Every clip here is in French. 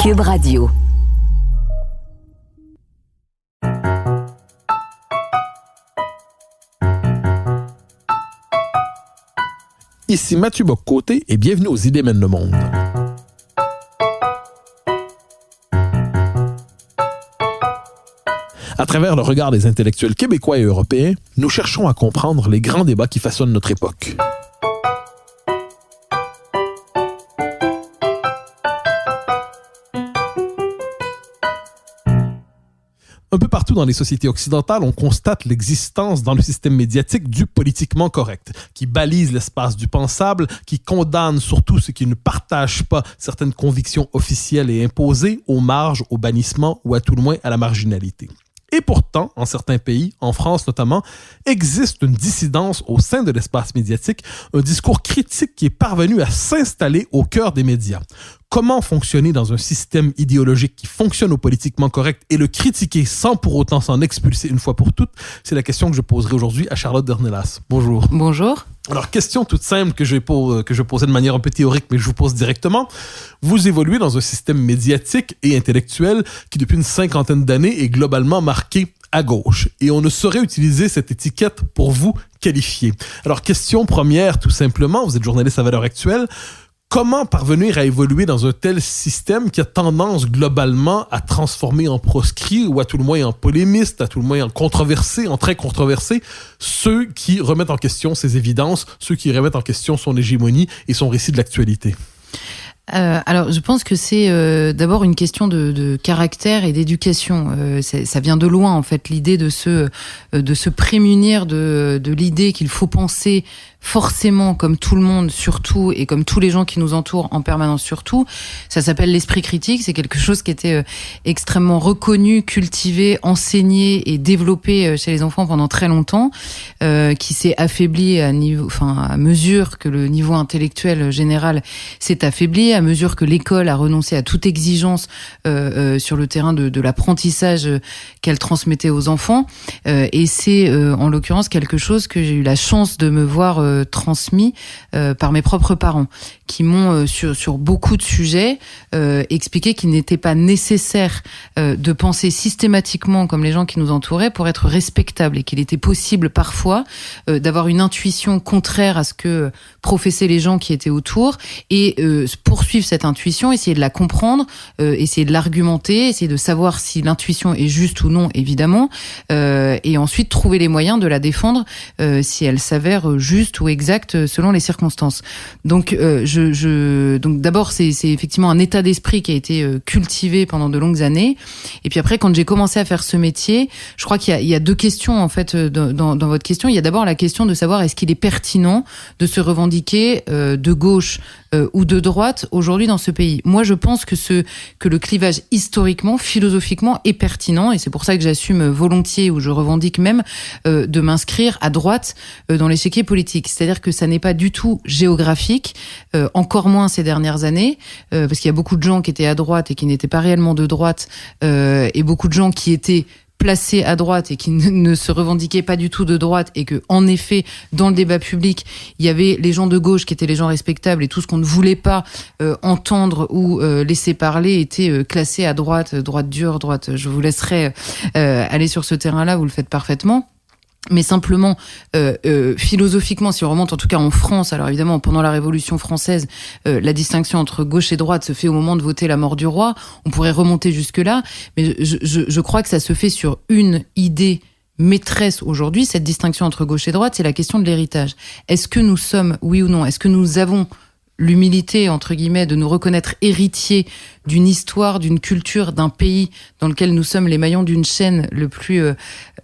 Cube Radio. Ici Mathieu Bock-Côté et bienvenue aux Idées mènent le monde. À travers le regard des intellectuels québécois et européens, nous cherchons à comprendre les grands débats qui façonnent notre époque. Un peu partout dans les sociétés occidentales, on constate l'existence dans le système médiatique du politiquement correct, qui balise l'espace du pensable, qui condamne surtout ceux qui ne partagent pas certaines convictions officielles et imposées aux marges, au bannissement ou à tout le moins à la marginalité. Et pourtant, en certains pays, en France notamment, existe une dissidence au sein de l'espace médiatique, un discours critique qui est parvenu à s'installer au cœur des médias. Comment fonctionner dans un système idéologique qui fonctionne au politiquement correct et le critiquer sans pour autant s'en expulser une fois pour toutes? C'est la question que je poserai aujourd'hui à Charlotte Dornelas. Bonjour. Bonjour. Alors, question toute simple que je posais de manière un peu théorique, mais je vous pose directement. Vous évoluez dans un système médiatique et intellectuel qui, depuis une 50aine d'années, est globalement marqué à gauche. Et on ne saurait utiliser cette étiquette pour vous qualifier. Alors, question première, tout simplement, vous êtes journaliste à Valeurs Actuelles. Comment parvenir à évoluer dans un tel système qui a tendance globalement à transformer en proscrit ou à tout le moins en polémiste, à tout le moins en controversé, en très controversé, ceux qui remettent en question ses évidences, ceux qui remettent en question son hégémonie et son récit de l'actualité? Alors, je pense que c'est d'abord une question de caractère et d'éducation. Ça vient de loin, en fait, l'idée de se prémunir de l'idée qu'il faut penser forcément comme tout le monde surtout et comme tous les gens qui nous entourent en permanence surtout. Ça s'appelle l'esprit critique. C'est quelque chose qui était extrêmement reconnu, cultivé, enseigné et développé chez les enfants pendant très longtemps, qui s'est affaibli à mesure que le niveau intellectuel général s'est affaibli, à mesure que l'école a renoncé à toute exigence sur le terrain de l'apprentissage qu'elle transmettait aux enfants. Et c'est en l'occurrence quelque chose que j'ai eu la chance de me voir transmis par mes propres parents, qui m'ont sur beaucoup de sujets expliqué qu'il n'était pas nécessaire de penser systématiquement comme les gens qui nous entouraient pour être respectable, et qu'il était possible parfois d'avoir une intuition contraire à ce que professaient les gens qui étaient autour, et poursuivre cette intuition, essayer de la comprendre, essayer de l'argumenter, essayer de savoir si l'intuition est juste ou non, évidemment, et ensuite trouver les moyens de la défendre si elle s'avère juste ou exacte selon les circonstances. Donc, donc d'abord, c'est effectivement un état d'esprit qui a été cultivé pendant de longues années. Et puis après, quand j'ai commencé à faire ce métier, je crois qu'il y a deux questions en fait dans votre question. Il y a d'abord la question de savoir est-ce qu'il est pertinent de se revendiquer de gauche ou de droite aujourd'hui dans ce pays. Moi, je pense que le clivage historiquement, philosophiquement est pertinent, et c'est pour ça que j'assume volontiers, ou je revendique même, de m'inscrire à droite dans l'échiquier politique. C'est-à-dire que ça n'est pas du tout géographique, encore moins ces dernières années, parce qu'il y a beaucoup de gens qui étaient à droite et qui n'étaient pas réellement de droite, et beaucoup de gens qui étaient placés à droite et qui ne se revendiquaient pas du tout de droite, et que, en effet, dans le débat public, il y avait les gens de gauche qui étaient les gens respectables, et tout ce qu'on ne voulait pas entendre ou laisser parler était classé à droite, droite dure, droite. Je vous laisserai aller sur ce terrain-là, vous le faites parfaitement. Mais simplement, philosophiquement, si on remonte en tout cas en France, alors évidemment pendant la Révolution française, la distinction entre gauche et droite se fait au moment de voter la mort du roi. On pourrait remonter jusque-là, mais je crois que ça se fait sur une idée maîtresse aujourd'hui. Cette distinction entre gauche et droite, c'est la question de l'héritage. Est-ce que nous sommes, oui ou non, est-ce que nous avons l'humilité, entre guillemets, de nous reconnaître héritiers d'une histoire, d'une culture, d'un pays dans lequel nous sommes les maillons d'une chaîne le plus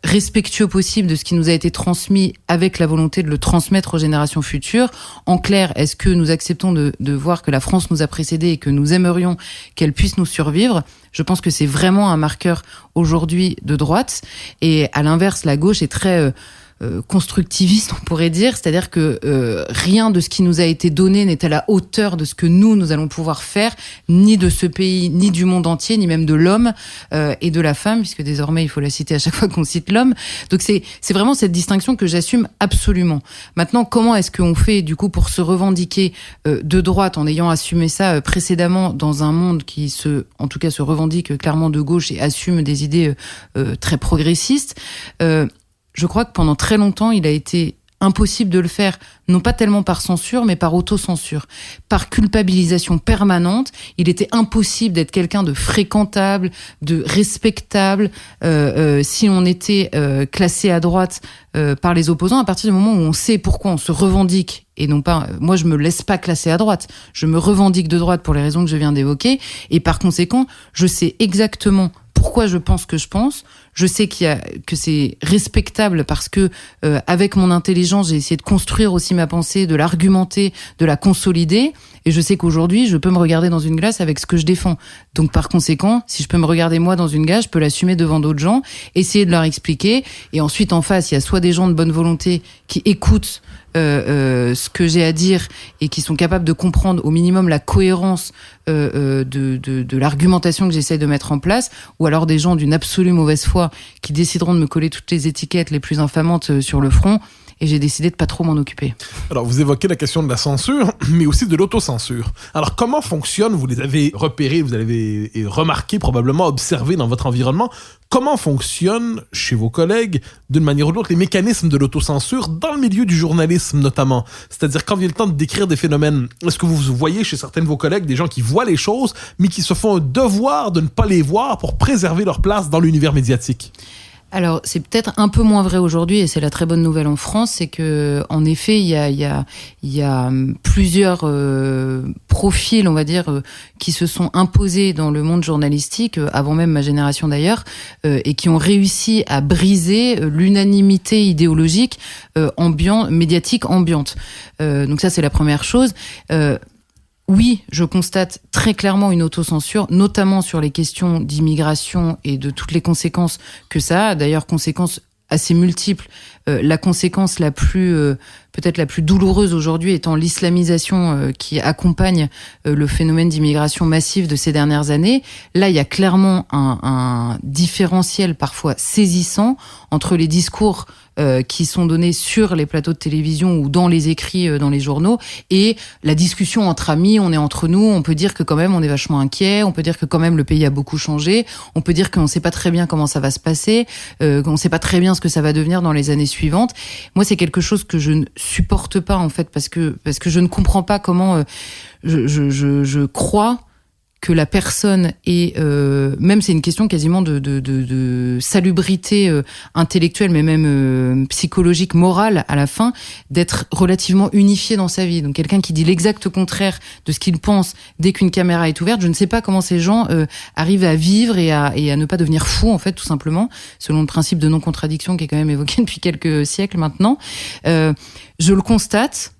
respectueux possible de ce qui nous a été transmis, avec la volonté de le transmettre aux générations futures? En clair, est-ce que nous acceptons de voir que la France nous a précédés et que nous aimerions qu'elle puisse nous survivre? Je pense que c'est vraiment un marqueur aujourd'hui de droite. Et à l'inverse, la gauche est très constructiviste, on pourrait dire, c'est-à-dire que rien de ce qui nous a été donné n'est à la hauteur de ce que nous allons pouvoir faire, ni de ce pays, ni du monde entier, ni même de l'homme et de la femme, puisque désormais il faut la citer à chaque fois qu'on cite l'homme. Donc c'est vraiment cette distinction que j'assume absolument. Maintenant, comment est-ce qu'on fait du coup pour se revendiquer de droite en ayant assumé ça précédemment dans un monde qui en tout cas se revendique clairement de gauche et assume des idées très progressistes. Je crois que pendant très longtemps, il a été impossible de le faire, non pas tellement par censure, mais par autocensure, par culpabilisation permanente. Il était impossible d'être quelqu'un de fréquentable, de respectable, si on était classé à droite par les opposants. À partir du moment où on sait pourquoi on se revendique, et non pas, moi je me laisse pas classer à droite, je me revendique de droite pour les raisons que je viens d'évoquer, et par conséquent, je sais exactement pourquoi je pense que je pense. Je sais que c'est respectable parce que avec mon intelligence, j'ai essayé de construire aussi ma pensée, de l'argumenter, de la consolider. Et je sais qu'aujourd'hui, je peux me regarder dans une glace avec ce que je défends. Donc par conséquent, si je peux me regarder moi dans une glace, je peux l'assumer devant d'autres gens, essayer de leur expliquer. Et ensuite, en face, il y a soit des gens de bonne volonté qui écoutent ce que j'ai à dire et qui sont capables de comprendre au minimum la cohérence de l'argumentation que j'essaie de mettre en place, ou alors des gens d'une absolue mauvaise foi qui décideront de me coller toutes les étiquettes les plus infamantes sur le front. Et j'ai décidé de pas trop m'en occuper. Alors, vous évoquez la question de la censure, mais aussi de l'autocensure. Alors, comment fonctionne, vous les avez repérés, vous avez remarqué, probablement observé dans votre environnement, comment fonctionnent chez vos collègues, d'une manière ou d'autre, les mécanismes de l'autocensure dans le milieu du journalisme, notamment? C'est-à-dire, quand vient le temps de décrire des phénomènes, est-ce que vous voyez chez certains de vos collègues des gens qui voient les choses, mais qui se font un devoir de ne pas les voir pour préserver leur place dans l'univers médiatique? Alors, c'est peut-être un peu moins vrai aujourd'hui, et c'est la très bonne nouvelle en France, c'est que, en effet, il y a plusieurs profils, on va dire, qui se sont imposés dans le monde journalistique, avant même ma génération d'ailleurs, et qui ont réussi à briser l'unanimité idéologique médiatique ambiante. Donc ça, c'est la première chose. Oui, je constate très clairement une autocensure, notamment sur les questions d'immigration et de toutes les conséquences que ça a. D'ailleurs, conséquences assez multiples. La conséquence peut-être la plus douloureuse aujourd'hui étant l'islamisation qui accompagne le phénomène d'immigration massive de ces dernières années. Là, il y a clairement un différentiel parfois saisissant entre les discours qui sont donnés sur les plateaux de télévision ou dans les écrits, dans les journaux, et la discussion entre amis, on est entre nous, on peut dire que quand même on est vachement inquiet, on peut dire que quand même le pays a beaucoup changé, on peut dire qu'on ne sait pas très bien comment ça va se passer, qu'on ne sait pas très bien ce que ça va devenir dans les années suivantes. Moi, c'est quelque chose que je ne supporte pas en fait, parce que je ne comprends pas comment je crois que la personne est, même c'est une question quasiment de salubrité intellectuelle, mais même psychologique, morale à la fin, d'être relativement unifié dans sa vie. Donc quelqu'un qui dit l'exact contraire de ce qu'il pense dès qu'une caméra est ouverte, je ne sais pas comment ces gens arrivent à vivre et à ne pas devenir fous, en fait, tout simplement, selon le principe de non-contradiction qui est quand même évoqué depuis quelques siècles maintenant. Je le constate.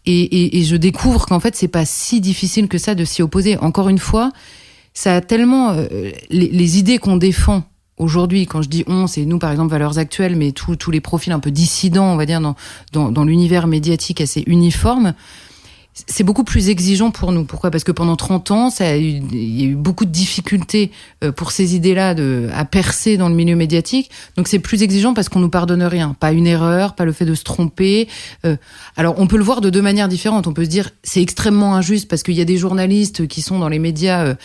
Et je découvre qu'en fait, c'est pas si difficile que ça de s'y opposer. Encore une fois, ça a tellement... les idées qu'on défend aujourd'hui, quand je dis on, c'est nous, par exemple, Valeurs Actuelles, mais tous les profils un peu dissidents, on va dire, dans l'univers médiatique assez uniforme, c'est beaucoup plus exigeant pour nous. Pourquoi ? Parce que pendant 30 ans, il y a eu beaucoup de difficultés pour ces idées-là à percer dans le milieu médiatique. Donc c'est plus exigeant parce qu'on nous pardonne rien. Pas une erreur, pas le fait de se tromper. Alors on peut le voir de deux manières différentes. On peut se dire c'est extrêmement injuste parce qu'il y a des journalistes qui sont dans les médias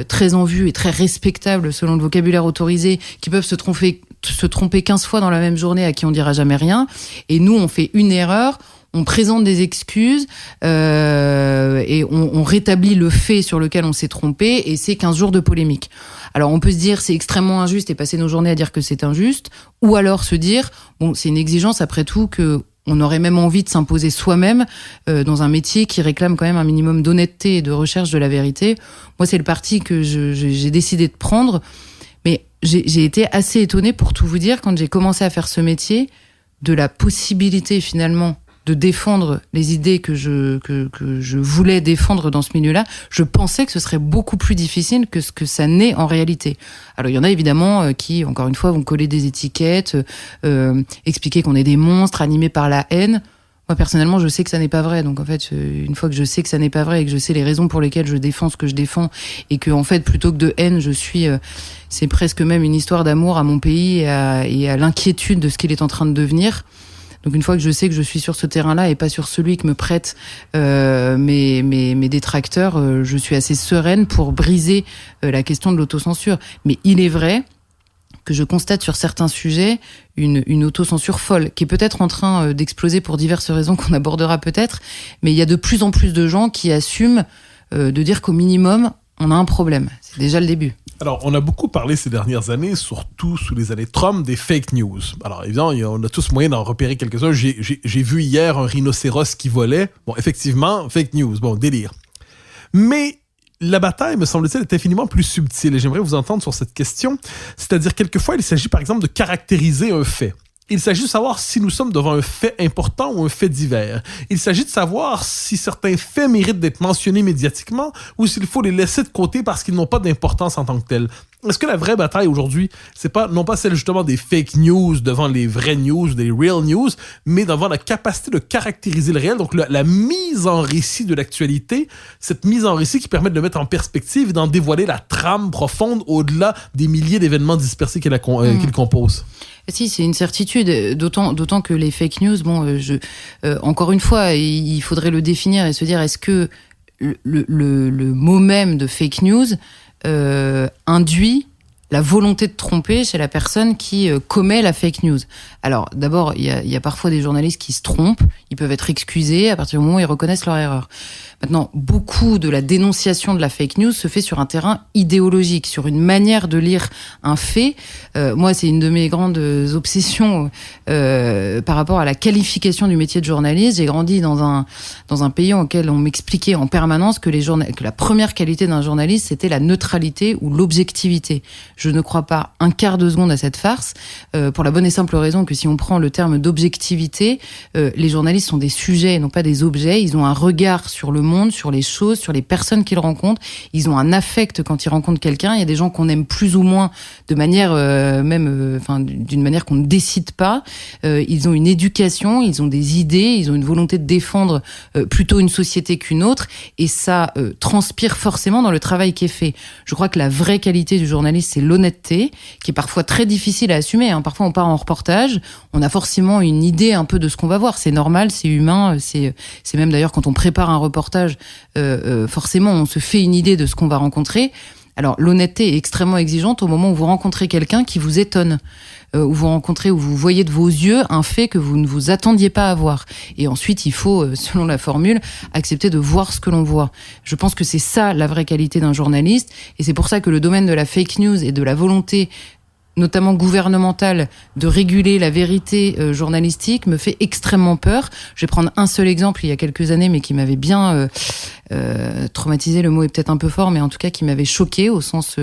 très en vue et très respectables selon le vocabulaire autorisé, qui peuvent se tromper 15 fois dans la même journée, à qui on dira jamais rien. Et nous, on fait une erreur, on présente des excuses et on rétablit le fait sur lequel on s'est trompé, et c'est 15 jours de polémique. Alors on peut se dire c'est extrêmement injuste et passer nos journées à dire que c'est injuste, ou alors se dire bon, c'est une exigence après tout que on aurait même envie de s'imposer soi-même dans un métier qui réclame quand même un minimum d'honnêteté et de recherche de la vérité. Moi, c'est le parti que j'ai décidé de prendre, mais j'ai été assez étonnée, pour tout vous dire, quand j'ai commencé à faire ce métier, de la possibilité finalement de défendre les idées que je voulais défendre dans ce milieu-là, je pensais que ce serait beaucoup plus difficile que ce que ça n'est en réalité. Alors il y en a évidemment qui, encore une fois, vont coller des étiquettes, expliquer qu'on est des monstres animés par la haine. Moi, personnellement, je sais que ça n'est pas vrai. Donc, en fait, une fois que je sais que ça n'est pas vrai et que je sais les raisons pour lesquelles je défends ce que je défends et que, en fait, plutôt que de haine, c'est presque même une histoire d'amour à mon pays et à l'inquiétude de ce qu'il est en train de devenir. Donc, une fois que je sais que je suis sur ce terrain-là et pas sur celui que me prêtent mes détracteurs, je suis assez sereine pour briser la question de l'autocensure. Mais il est vrai que je constate sur certains sujets une autocensure folle, qui est peut-être en train d'exploser pour diverses raisons qu'on abordera peut-être, mais il y a de plus en plus de gens qui assument de dire qu'au minimum, on a un problème. C'est déjà le début. Alors, on a beaucoup parlé ces dernières années, surtout sous les années Trump, des fake news. Alors, évidemment, on a tous moyen d'en repérer quelques-uns. J'ai vu hier un rhinocéros qui volait. Bon, effectivement, fake news. Bon, délire. Mais la bataille, me semble-t-il, est infiniment plus subtile et j'aimerais vous entendre sur cette question. C'est-à-dire, quelquefois, il s'agit par exemple de caractériser un fait. Il s'agit de savoir si nous sommes devant un fait important ou un fait divers. Il s'agit de savoir si certains faits méritent d'être mentionnés médiatiquement ou s'il faut les laisser de côté parce qu'ils n'ont pas d'importance en tant que tels. Est-ce que la vraie bataille aujourd'hui, c'est pas, non pas celle justement des fake news devant les vraies news, des real news, mais devant la capacité de caractériser le réel, donc la mise en récit de l'actualité, cette mise en récit qui permet de le mettre en perspective et d'en dévoiler la trame profonde au-delà des milliers d'événements dispersés qu'il compose? Si, c'est une certitude, d'autant que les fake news, encore une fois, il faudrait le définir et se dire, est-ce que le mot même de fake news induit la volonté de tromper chez la personne qui commet la fake news. Alors, d'abord, il y a parfois des journalistes qui se trompent, ils peuvent être excusés à partir du moment où ils reconnaissent leur erreur. Maintenant, beaucoup de la dénonciation de la fake news se fait sur un terrain idéologique, sur une manière de lire un fait. Moi, c'est une de mes grandes obsessions par rapport à la qualification du métier de journaliste. J'ai grandi dans un pays auquel on m'expliquait en permanence que la première qualité d'un journaliste, c'était la neutralité ou l'objectivité. Je ne crois pas un quart de seconde à cette farce, pour la bonne et simple raison que si on prend le terme d'objectivité, les journalistes sont des sujets et non pas des objets. Ils ont un regard sur le monde, sur les choses, sur les personnes qu'ils rencontrent. Ils ont un affect quand ils rencontrent quelqu'un. Il y a des gens qu'on aime plus ou moins de manière d'une manière qu'on ne décide pas. Ils ont une éducation, ils ont des idées, ils ont une volonté de défendre plutôt une société qu'une autre, et ça transpire forcément dans le travail qui est fait. Je crois que la vraie qualité du journaliste, c'est l'honnêteté, qui est parfois très difficile à assumer. Parfois, on part en reportage, on a forcément une idée un peu de ce qu'on va voir. C'est normal, c'est humain, c'est même d'ailleurs quand on prépare un reportage, forcément, on se fait une idée de ce qu'on va rencontrer. Alors, l'honnêteté est extrêmement exigeante au moment où vous rencontrez quelqu'un qui vous étonne, où vous voyez de vos yeux un fait que vous ne vous attendiez pas à voir. Et ensuite, il faut, selon la formule, accepter de voir ce que l'on voit. Je pense que c'est ça la vraie qualité d'un journaliste, et c'est pour ça que le domaine de la fake news et de la volonté, notamment gouvernementale, de réguler la vérité journalistique me fait extrêmement peur. Je vais prendre un seul exemple il y a quelques années, mais qui m'avait bien traumatisé, le mot est peut-être un peu fort, mais en tout cas qui m'avait choqué au sens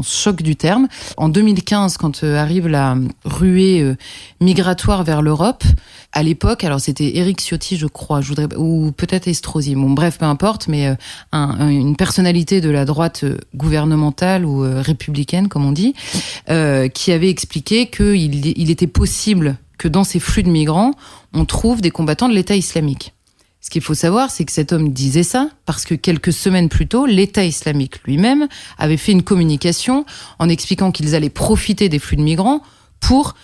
choc du terme. En 2015, quand arrive la ruée migratoire vers l'Europe, à l'époque, alors c'était Éric Ciotti, je crois, ou peut-être Estrosi, bon bref, peu importe, mais une personnalité de la droite gouvernementale ou républicaine, comme on dit, qui avait expliqué qu'il était possible que dans ces flux de migrants, on trouve des combattants de l'État islamique. Ce qu'il faut savoir, c'est que cet homme disait ça parce que quelques semaines plus tôt, l'État islamique lui-même avait fait une communication en expliquant qu'ils allaient profiter des flux de migrants pour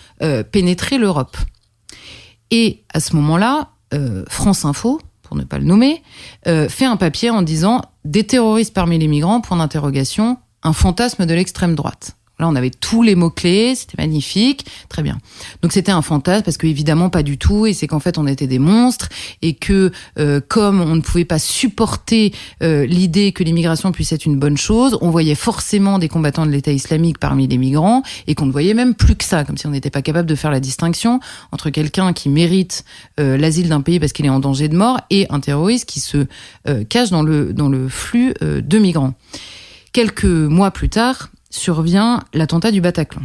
pénétrer l'Europe. Et à ce moment-là, France Info, pour ne pas le nommer, fait un papier en disant « Des terroristes parmi les migrants, point d'interrogation, un fantasme de l'extrême droite ». Là, on avait tous les mots-clés, c'était magnifique, très bien. Donc c'était un fantasme parce que évidemment pas du tout, et c'est qu'en fait on était des monstres, et que comme on ne pouvait pas supporter l'idée que l'immigration puisse être une bonne chose, on voyait forcément des combattants de l'État islamique parmi les migrants, et qu'on ne voyait même plus que ça, comme si on n'était pas capable de faire la distinction entre quelqu'un qui mérite l'asile d'un pays parce qu'il est en danger de mort et un terroriste qui se cache dans le flux de migrants. Quelques mois plus tard, survient l'attentat du Bataclan.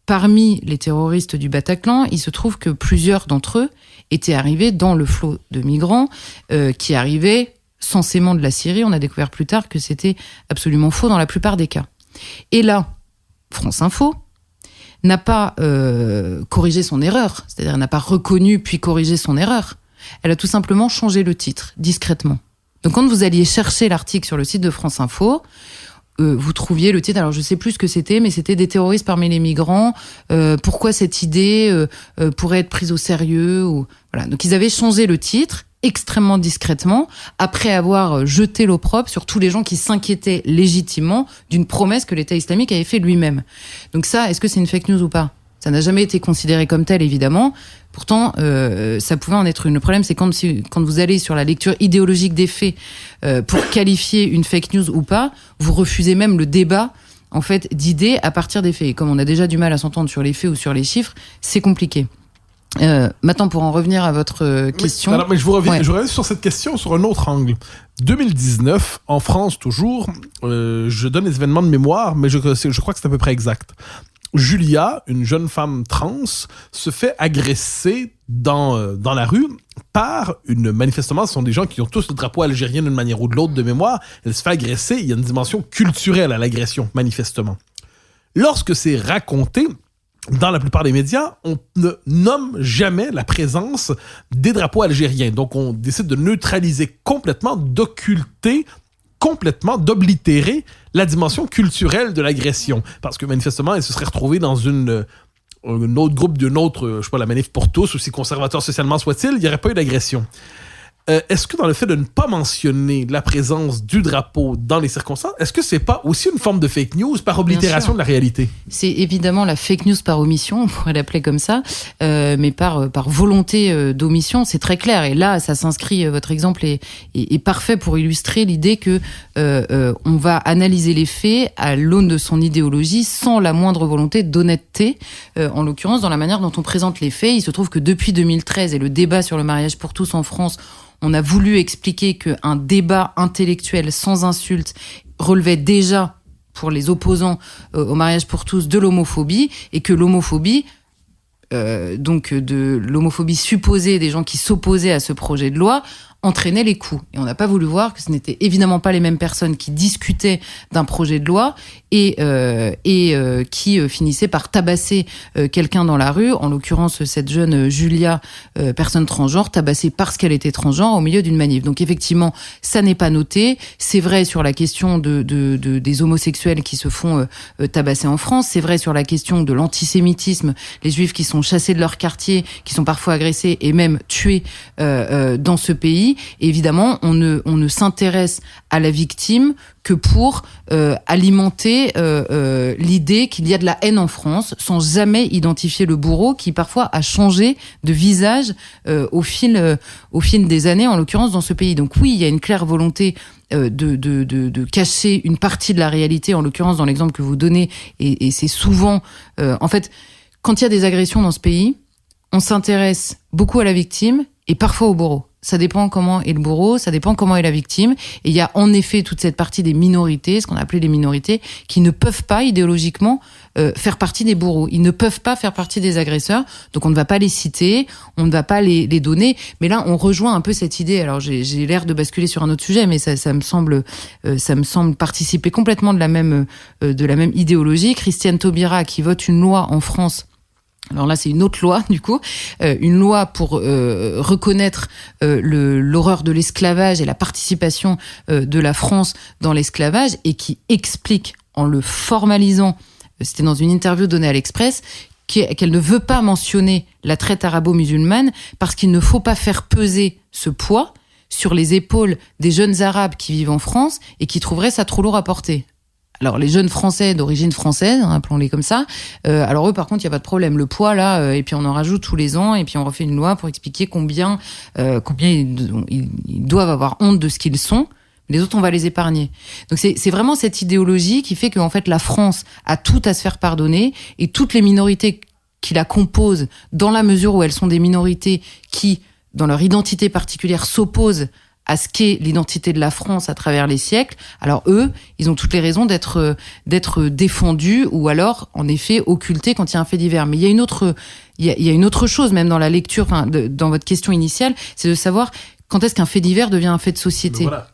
Parmi les terroristes du Bataclan, il se trouve que plusieurs d'entre eux étaient arrivés dans le flot de migrants qui arrivaient censément de la Syrie. On a découvert plus tard que c'était absolument faux dans la plupart des cas. Et là, France Info n'a pas corrigé son erreur, c'est-à-dire n'a pas reconnu puis corrigé son erreur. Elle a tout simplement changé le titre, discrètement. Donc quand vous alliez chercher l'article sur le site de France Info, vous trouviez le titre, alors je sais plus ce que c'était, mais c'était des terroristes parmi les migrants. Pourquoi cette idée pourrait être prise au sérieux ou... Voilà. Donc ils avaient changé le titre extrêmement discrètement, après avoir jeté l'opprobre sur tous les gens qui s'inquiétaient légitimement d'une promesse que l'État islamique avait fait lui-même. Donc ça, est-ce que c'est une fake news ou pas ? Ça n'a jamais été considéré comme tel, évidemment. Pourtant, ça pouvait en être une. Le problème, c'est quand vous allez sur la lecture idéologique des faits pour qualifier une fake news ou pas, vous refusez même le débat en fait d'idées à partir des faits. Et comme on a déjà du mal à s'entendre sur les faits ou sur les chiffres, c'est compliqué. Maintenant, pour en revenir à votre question... Oui, alors, mais je reviens sur cette question sur un autre angle. 2019, en France toujours, je donne les événements de mémoire, mais je crois que c'est à peu près exact. Julia, une jeune femme trans, se fait agresser dans la rue par manifestement, ce sont des gens qui ont tous le drapeau algérien d'une manière ou de l'autre de mémoire. Elle se fait agresser, il y a une dimension culturelle à l'agression, manifestement. Lorsque c'est raconté, dans la plupart des médias, on ne nomme jamais la présence des drapeaux algériens. Donc, on décide de neutraliser complètement, d'occulter complètement, d'oblitérer la dimension culturelle de l'agression. Parce que, manifestement, elle se serait retrouvée dans un autre groupe d'une autre, je sais pas, la Manif pour tous, aussi conservateur socialement soit-il, il n'y aurait pas eu d'agression. Est-ce que dans le fait de ne pas mentionner la présence du drapeau dans les circonstances, est-ce que c'est pas aussi une forme de fake news par oblitération de la réalité? C'est évidemment la fake news par omission, on pourrait l'appeler comme ça, mais par volonté d'omission, c'est très clair. Et là, ça s'inscrit, votre exemple est parfait pour illustrer l'idée que on va analyser les faits à l'aune de son idéologie sans la moindre volonté d'honnêteté. En l'occurrence, dans la manière dont on présente les faits, il se trouve que depuis 2013 et le débat sur le mariage pour tous en France, on a voulu expliquer qu'un débat intellectuel sans insulte relevait déjà, pour les opposants au mariage pour tous, de l'homophobie, et que l'homophobie, donc de l'homophobie supposée des gens qui s'opposaient à ce projet de loi, entraînait les coups. Et on n'a pas voulu voir que ce n'étaient évidemment pas les mêmes personnes qui discutaient d'un projet de loi et qui finissaient par tabasser quelqu'un dans la rue, en l'occurrence cette jeune Julia, personne transgenre, tabassée parce qu'elle était transgenre au milieu d'une manif. Donc effectivement, ça n'est pas noté. C'est vrai sur la question des homosexuels qui se font tabasser en France. C'est vrai sur la question de l'antisémitisme, les juifs qui sont chassés de leur quartier, qui sont parfois agressés et même tués dans ce pays. Et évidemment, on ne s'intéresse à la victime que pour alimenter l'idée qu'il y a de la haine en France, sans jamais identifier le bourreau qui parfois a changé de visage au fil des années, en l'occurrence dans ce pays. Donc oui, il y a une claire volonté de cacher une partie de la réalité, en l'occurrence dans l'exemple que vous donnez, et c'est souvent... en fait, quand il y a des agressions dans ce pays, on s'intéresse beaucoup à la victime et parfois au bourreau. Ça dépend comment est le bourreau, ça dépend comment est la victime. Et il y a en effet toute cette partie des minorités, ce qu'on a appelé les minorités, qui ne peuvent pas idéologiquement faire partie des bourreaux. Ils ne peuvent pas faire partie des agresseurs. Donc on ne va pas les citer, on ne va pas les donner. Mais là, on rejoint un peu cette idée. Alors j'ai l'air de basculer sur un autre sujet, mais ça me semble participer complètement de la même idéologie. Christiane Taubira qui vote une loi en France. Alors là, c'est une autre loi, du coup, une loi pour reconnaître l'horreur de l'esclavage et la participation de la France dans l'esclavage, et qui explique, en le formalisant, c'était dans une interview donnée à l'Express, qu'elle ne veut pas mentionner la traite arabo-musulmane parce qu'il ne faut pas faire peser ce poids sur les épaules des jeunes Arabes qui vivent en France et qui trouveraient ça trop lourd à porter. Alors, les jeunes Français d'origine française, appelons-les comme ça, alors eux, par contre, il n'y a pas de problème. Le poids, là, et puis on en rajoute tous les ans, et puis on refait une loi pour expliquer combien ils doivent avoir honte de ce qu'ils sont. Les autres, on va les épargner. Donc, c'est vraiment cette idéologie qui fait qu'en fait, la France a tout à se faire pardonner, et toutes les minorités qui la composent, dans la mesure où elles sont des minorités qui, dans leur identité particulière, s'opposent à ce qu'est l'identité de la France à travers les siècles, alors eux, ils ont toutes les raisons d'être défendus ou alors, en effet, occultés quand il y a un fait divers. Mais il y a une autre chose, même dans la lecture, dans votre question initiale, c'est de savoir quand est-ce qu'un fait divers devient un fait de société. Voilà.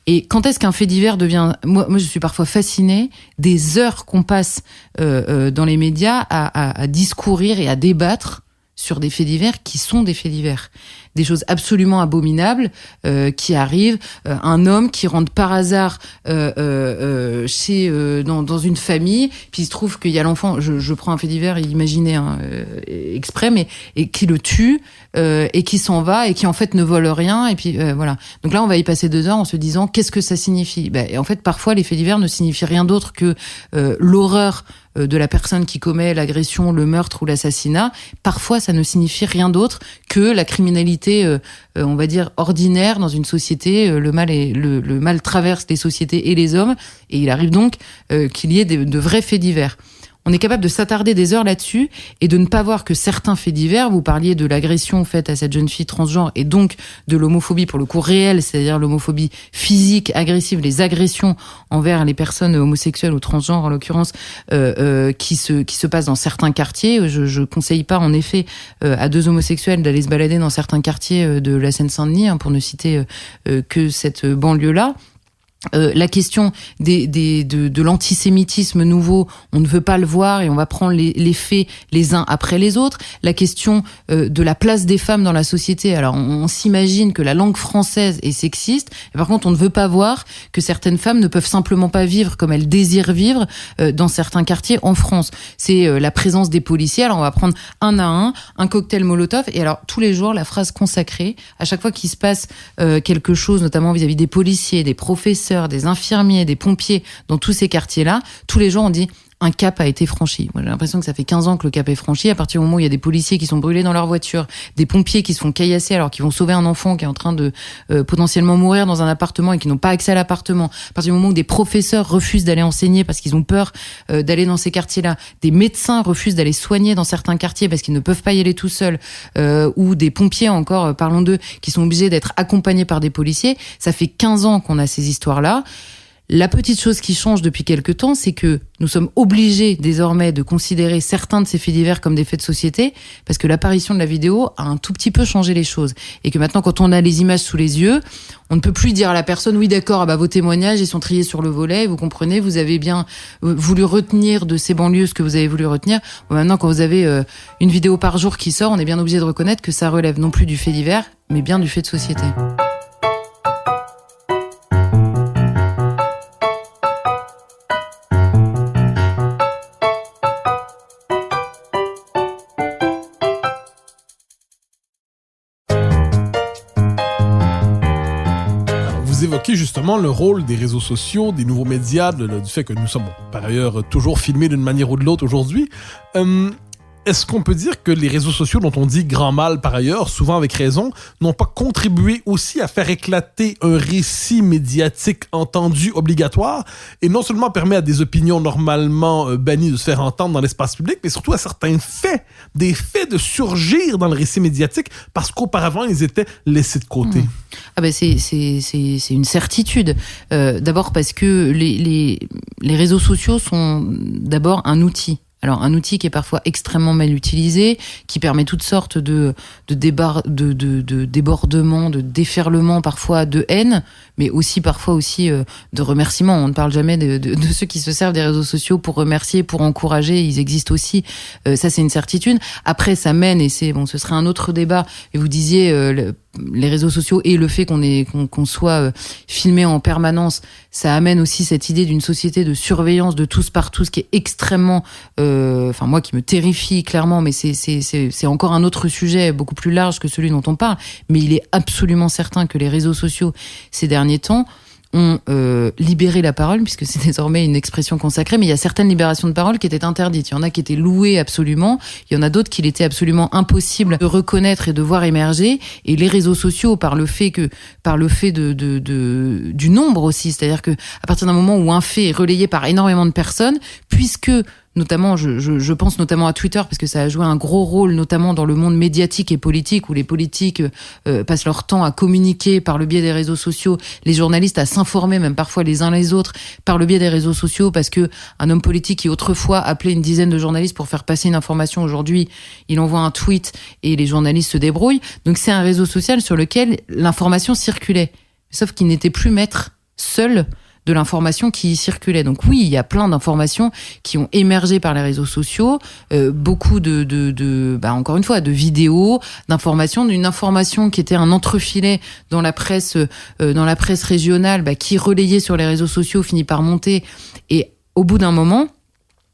Et quand est-ce qu'un fait divers devient... Moi, je suis parfois fascinée des heures qu'on passe dans les médias à discourir et à débattre sur des faits divers qui sont des faits divers. Des choses absolument abominables qui arrivent. Un homme qui rentre par hasard dans une famille, puis il se trouve qu'il y a l'enfant, je prends un fait divers imaginé exprès, mais et qui le tue et qui s'en va et qui en fait ne vole rien. Et puis voilà. Donc là, on va y passer 2 heures en se disant qu'est-ce que ça signifie. Et en fait, parfois, les faits divers ne signifient rien d'autre que l'horreur de la personne qui commet l'agression, le meurtre ou l'assassinat. Parfois, ça ne signifie rien d'autre que la criminalité, on va dire, ordinaire dans une société. Le mal traverse les sociétés et les hommes, et il arrive donc qu'il y ait de vrais faits divers. On est capable de s'attarder des heures là-dessus et de ne pas voir que certains faits divers, vous parliez de l'agression faite à cette jeune fille transgenre et donc de l'homophobie pour le coup réelle, c'est-à-dire l'homophobie physique, agressive, les agressions envers les personnes homosexuelles ou transgenres en l'occurrence, qui se passent dans certains quartiers. Je conseille pas en effet à 2 homosexuels d'aller se balader dans certains quartiers de la Seine-Saint-Denis, pour ne citer que cette banlieue-là. La question de l'antisémitisme nouveau, on ne veut pas le voir et on va prendre les faits les uns après les autres. La question de la place des femmes dans la société. Alors, on s'imagine que la langue française est sexiste. Et par contre, on ne veut pas voir que certaines femmes ne peuvent simplement pas vivre comme elles désirent vivre dans certains quartiers en France. C'est la présence des policiers. Alors, on va prendre un à un cocktail Molotov. Et alors, tous les jours, la phrase consacrée, à chaque fois qu'il se passe quelque chose, notamment vis-à-vis des policiers, des professeurs, des infirmiers, des pompiers, dans tous ces quartiers-là, tous les jours on dit un cap a été franchi. Moi, j'ai l'impression que ça fait 15 ans que le cap est franchi. À partir du moment où il y a des policiers qui sont brûlés dans leur voiture, des pompiers qui se font caillasser alors qu'ils vont sauver un enfant qui est en train de potentiellement mourir dans un appartement et qui n'ont pas accès à l'appartement. À partir du moment où des professeurs refusent d'aller enseigner parce qu'ils ont peur d'aller dans ces quartiers-là, des médecins refusent d'aller soigner dans certains quartiers parce qu'ils ne peuvent pas y aller tout seuls, ou des pompiers encore, parlons d'eux, qui sont obligés d'être accompagnés par des policiers. Ça fait 15 ans qu'on a ces histoires-là. La petite chose qui change depuis quelque temps, c'est que nous sommes obligés désormais de considérer certains de ces faits divers comme des faits de société, parce que l'apparition de la vidéo a un tout petit peu changé les choses. Et que maintenant, quand on a les images sous les yeux, on ne peut plus dire à la personne, oui d'accord, vos témoignages, ils sont triés sur le volet, vous comprenez, vous avez bien voulu retenir de ces banlieues ce que vous avez voulu retenir. Maintenant, quand vous avez une vidéo par jour qui sort, on est bien obligé de reconnaître que ça relève non plus du fait divers, mais bien du fait de société. Vous évoquez justement le rôle des réseaux sociaux, des nouveaux médias, du fait que nous sommes par ailleurs toujours filmés d'une manière ou de l'autre aujourd'hui. Est-ce qu'on peut dire que les réseaux sociaux, dont on dit grand mal par ailleurs, souvent avec raison, n'ont pas contribué aussi à faire éclater un récit médiatique entendu obligatoire et non seulement permet à des opinions normalement bannies de se faire entendre dans l'espace public, mais surtout à certains faits, des faits de surgir dans le récit médiatique parce qu'auparavant, ils étaient laissés de côté. C'est une certitude. D'abord parce que les réseaux sociaux sont d'abord un outil. Alors, un outil qui est parfois extrêmement mal utilisé, qui permet toutes sortes de débordements, de déferlements, parfois de haine, mais aussi parfois de remerciements. On ne parle jamais de ceux qui se servent des réseaux sociaux pour remercier, pour encourager. Ils existent aussi. Ça, c'est une certitude. Après, ça mène, et ce serait un autre débat. Et vous disiez, les réseaux sociaux et le fait qu'on soit filmé en permanence, ça amène aussi cette idée d'une société de surveillance de tous par tous qui est extrêmement, moi qui me terrifie clairement, mais c'est encore un autre sujet beaucoup plus large que celui dont on parle. Mais il est absolument certain que les réseaux sociaux ces derniers temps ont libéré la parole, puisque c'est désormais une expression consacrée, mais il y a certaines libérations de parole qui étaient interdites. Il y en a qui étaient louées absolument, il y en a d'autres qu'il était absolument impossible de reconnaître et de voir émerger. Et les réseaux sociaux, par le fait du nombre aussi, c'est-à-dire que à partir d'un moment où un fait est relayé par énormément de personnes, puisque notamment, je pense notamment à Twitter, parce que ça a joué un gros rôle, notamment dans le monde médiatique et politique, où les politiques passent leur temps à communiquer par le biais des réseaux sociaux, les journalistes à s'informer, même parfois les uns les autres, par le biais des réseaux sociaux, parce que un homme politique qui autrefois appelait une dizaine de journalistes pour faire passer une information, aujourd'hui, il envoie un tweet et les journalistes se débrouillent. Donc c'est un réseau social sur lequel l'information circulait, sauf qu'il n'était plus maître seul de l'information qui y circulait. Donc oui, il y a plein d'informations qui ont émergé par les réseaux sociaux, beaucoup encore une fois, de vidéos, d'informations, d'une information qui était un entrefilet dans la presse régionale, qui relayait sur les réseaux sociaux, finit par monter, et au bout d'un moment,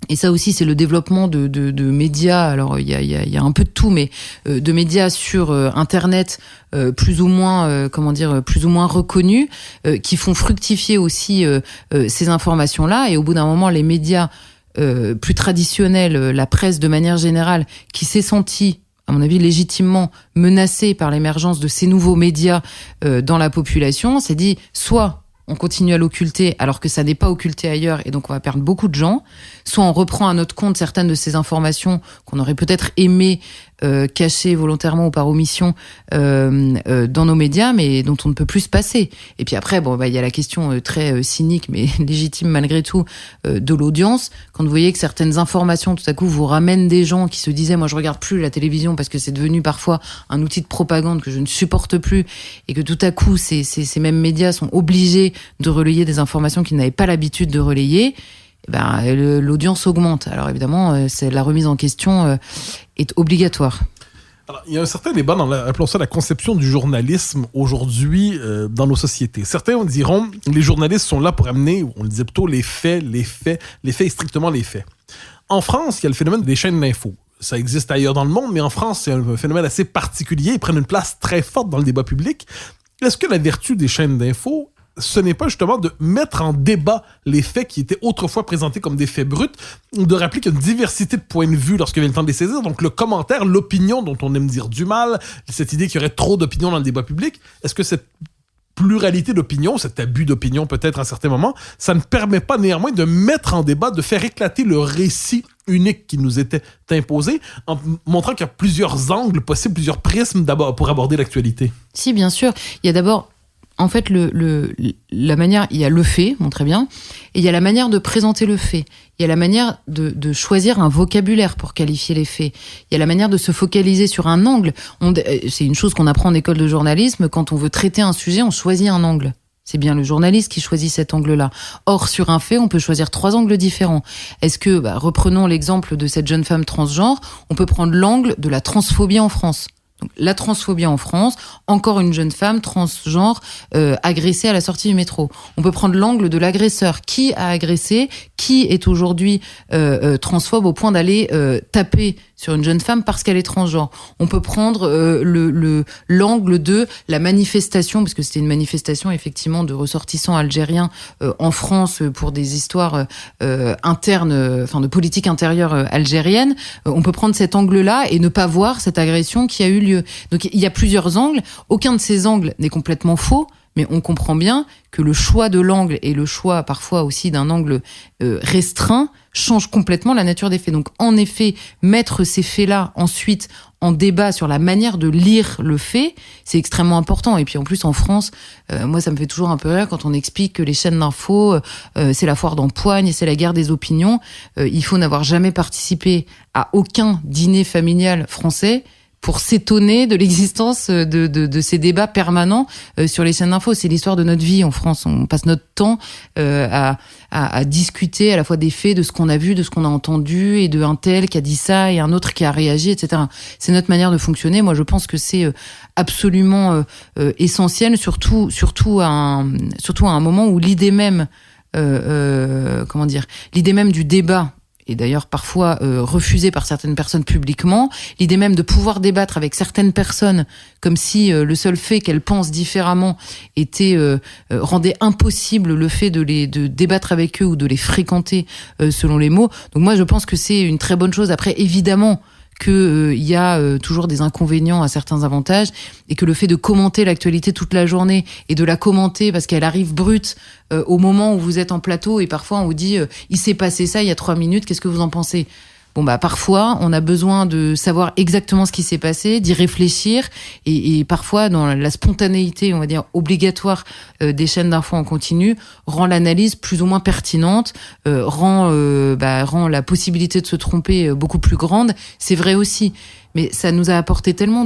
et ça aussi, c'est le développement de médias. Alors, il y a un peu de tout, mais de médias sur Internet, plus ou moins reconnus, qui font fructifier aussi ces informations-là. Et au bout d'un moment, les médias plus traditionnels, la presse de manière générale, qui s'est sentie, à mon avis, légitimement menacée par l'émergence de ces nouveaux médias dans la population, s'est dit soit on continue à l'occulter alors que ça n'est pas occulté ailleurs et donc on va perdre beaucoup de gens, soit on reprend à notre compte certaines de ces informations qu'on aurait peut-être aimé cacher volontairement ou par omission dans nos médias, mais dont on ne peut plus se passer. Et puis après, il y a la question très cynique, mais légitime malgré tout, de l'audience. Quand vous voyez que certaines informations, tout à coup, vous ramènent des gens qui se disaient « moi, je regarde plus la télévision parce que c'est devenu parfois un outil de propagande que je ne supporte plus », et que tout à coup, ces mêmes médias sont obligés de relayer des informations qu'ils n'avaient pas l'habitude de relayer, l'audience augmente. Alors évidemment, la remise en question est obligatoire. Alors, il y a un certain débat dans appelons ça la conception du journalisme aujourd'hui dans nos sociétés. Certains diront les journalistes sont là pour amener, on le disait plutôt, les faits et strictement les faits. En France, il y a le phénomène des chaînes d'infos. Ça existe ailleurs dans le monde, mais en France, c'est un phénomène assez particulier. Ils prennent une place très forte dans le débat public. Est-ce que la vertu des chaînes d'infos, ce n'est pas justement de mettre en débat les faits qui étaient autrefois présentés comme des faits bruts, de rappeler qu'il y a une diversité de points de vue lorsque vient le temps de les saisir, donc le commentaire, l'opinion dont on aime dire du mal, cette idée qu'il y aurait trop d'opinions dans le débat public, est-ce que cette pluralité d'opinions, cet abus d'opinion peut-être à certains moments, ça ne permet pas néanmoins de mettre en débat, de faire éclater le récit unique qui nous était imposé, en montrant qu'il y a plusieurs angles possibles, plusieurs prismes d'abord pour aborder l'actualité? Si, bien sûr. Il y a d'abord... En fait, la manière, il y a le fait, bon, très bien, et il y a la manière de présenter le fait. Il y a la manière de choisir un vocabulaire pour qualifier les faits. Il y a la manière de se focaliser sur un angle. C'est une chose qu'on apprend en école de journalisme. Quand on veut traiter un sujet, on choisit un angle. C'est bien le journaliste qui choisit cet angle-là. Or, sur un fait, on peut choisir 3 angles différents. Est-ce que, reprenons l'exemple de cette jeune femme transgenre, on peut prendre l'angle de la transphobie en France. Donc, la transphobie en France, encore une jeune femme transgenre agressée à la sortie du métro. On peut prendre l'angle de l'agresseur. Qui a agressé? Qui est aujourd'hui transphobe au point d'aller taper sur une jeune femme parce qu'elle est transgenre? On peut prendre l'angle de la manifestation, parce que c'était une manifestation effectivement de ressortissants algériens en France pour des histoires internes, de politique intérieure algérienne. On peut prendre cet angle-là et ne pas voir cette agression qui a eu lieu. Donc il y a plusieurs angles. Aucun de ces angles n'est complètement faux, mais on comprend bien que le choix de l'angle et le choix parfois aussi d'un angle restreint change complètement la nature des faits. Donc en effet, mettre ces faits-là ensuite en débat sur la manière de lire le fait, c'est extrêmement important. Et puis en plus en France, moi ça me fait toujours un peu rire quand on explique que les chaînes d'infos, c'est la foire d'empoigne et c'est la guerre des opinions. Il faut n'avoir jamais participé à aucun dîner familial français pour s'étonner de l'existence de ces débats permanents sur les chaînes d'infos. C'est l'histoire de notre vie en France. On passe notre temps à discuter à la fois des faits, de ce qu'on a vu, de ce qu'on a entendu, et de un tel qui a dit ça et un autre qui a réagi, etc. C'est notre manière de fonctionner. Moi, je pense que c'est absolument essentiel, surtout à un moment où l'idée même, l'idée même du débat, et d'ailleurs parfois refusée par certaines personnes publiquement, l'idée même de pouvoir débattre avec certaines personnes comme si le seul fait qu'elles pensent différemment rendait impossible le fait de débattre avec eux ou de les fréquenter selon les mots. Donc moi je pense que c'est une très bonne chose. Après évidemment que il y a toujours des inconvénients à certains avantages, et que le fait de commenter l'actualité toute la journée et de la commenter parce qu'elle arrive brute au moment où vous êtes en plateau, et parfois on vous dit il s'est passé ça il y a 3 minutes, qu'est-ce que vous en pensez ? Bon, parfois, on a besoin de savoir exactement ce qui s'est passé, d'y réfléchir, et parfois, dans la spontanéité, on va dire, obligatoire des chaînes d'infos en continu, rend l'analyse plus ou moins pertinente, rend la possibilité de se tromper beaucoup plus grande. C'est vrai aussi. Mais ça nous a apporté tellement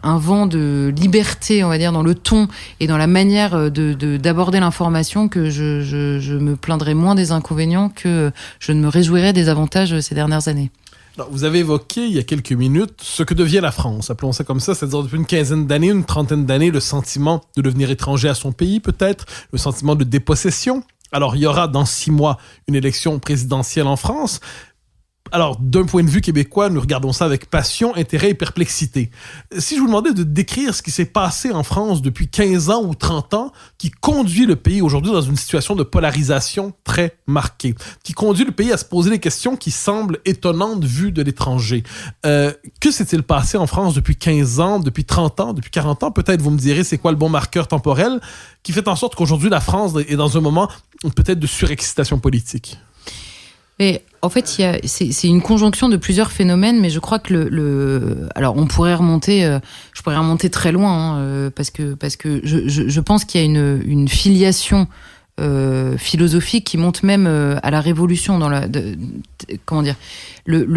un vent de liberté, on va dire, dans le ton et dans la manière d'aborder l'information, que je me plaindrais moins des inconvénients que je ne me réjouirais des avantages ces dernières années. Alors, vous avez évoqué il y a quelques minutes ce que devient la France, appelons ça comme ça, c'est-à-dire depuis une quinzaine d'années, une trentaine d'années, le sentiment de devenir étranger à son pays peut-être, le sentiment de dépossession. Alors, il y aura dans 6 mois une élection présidentielle en France. Alors, d'un point de vue québécois, nous regardons ça avec passion, intérêt et perplexité. Si je vous demandais de décrire ce qui s'est passé en France depuis 15 ans ou 30 ans, qui conduit le pays aujourd'hui dans une situation de polarisation très marquée, qui conduit le pays à se poser des questions qui semblent étonnantes vues de l'étranger. Que s'est-il passé en France depuis 15 ans, depuis 30 ans, depuis 40 ans? Peut-être vous me direz c'est quoi le bon marqueur temporel qui fait en sorte qu'aujourd'hui la France est dans un moment peut-être de surexcitation politique. Mais en fait, c'est une conjonction de plusieurs phénomènes, mais je crois que alors on pourrait remonter, je pourrais remonter très loin, parce que je pense qu'il y a une filiation philosophique qui monte même à la Révolution, dans le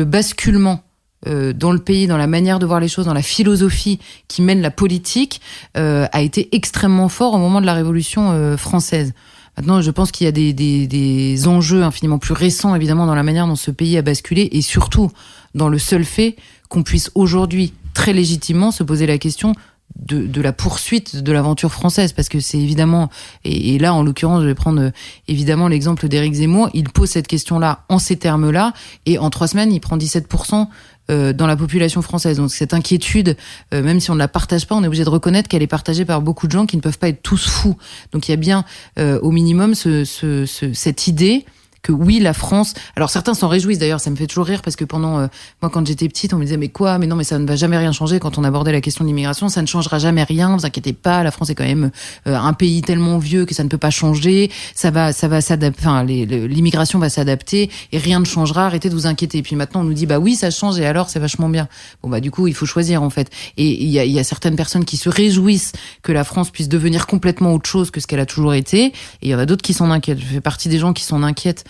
basculement dans le pays, dans la manière de voir les choses, dans la philosophie qui mène la politique, a été extrêmement fort au moment de la Révolution française. Maintenant, je pense qu'il y a des enjeux infiniment plus récents, évidemment, dans la manière dont ce pays a basculé, et surtout dans le seul fait qu'on puisse aujourd'hui, très légitimement, se poser la question de la poursuite de l'aventure française, parce que c'est évidemment, et là, en l'occurrence, je vais prendre évidemment l'exemple d'Éric Zemmour, il pose cette question-là en ces termes-là, et en 3 semaines, il prend 17% dans la population française. Donc cette inquiétude, même si on ne la partage pas, on est obligé de reconnaître qu'elle est partagée par beaucoup de gens qui ne peuvent pas être tous fous. Donc il y a bien au minimum cette idée que oui, la France... Alors certains s'en réjouissent d'ailleurs, ça me fait toujours rire, parce que pendant... moi, quand j'étais petite, on me disait mais quoi ? Mais non, mais ça ne va jamais rien changer quand on abordait la question de l'immigration, ça ne changera jamais rien, vous inquiétez pas, la France est quand même un pays tellement vieux que ça ne peut pas changer, ça va s'adapter, enfin, l'immigration va s'adapter et rien ne changera, arrêtez de vous inquiéter. Et puis maintenant, on nous dit bah oui, ça change et alors c'est vachement bien. Bon du coup, il faut choisir en fait. Et il y a certaines personnes qui se réjouissent que la France puisse devenir complètement autre chose que ce qu'elle a toujours été, et il y en a d'autres qui s'en inquiètent. Je fais partie des gens qui s'en inquiètent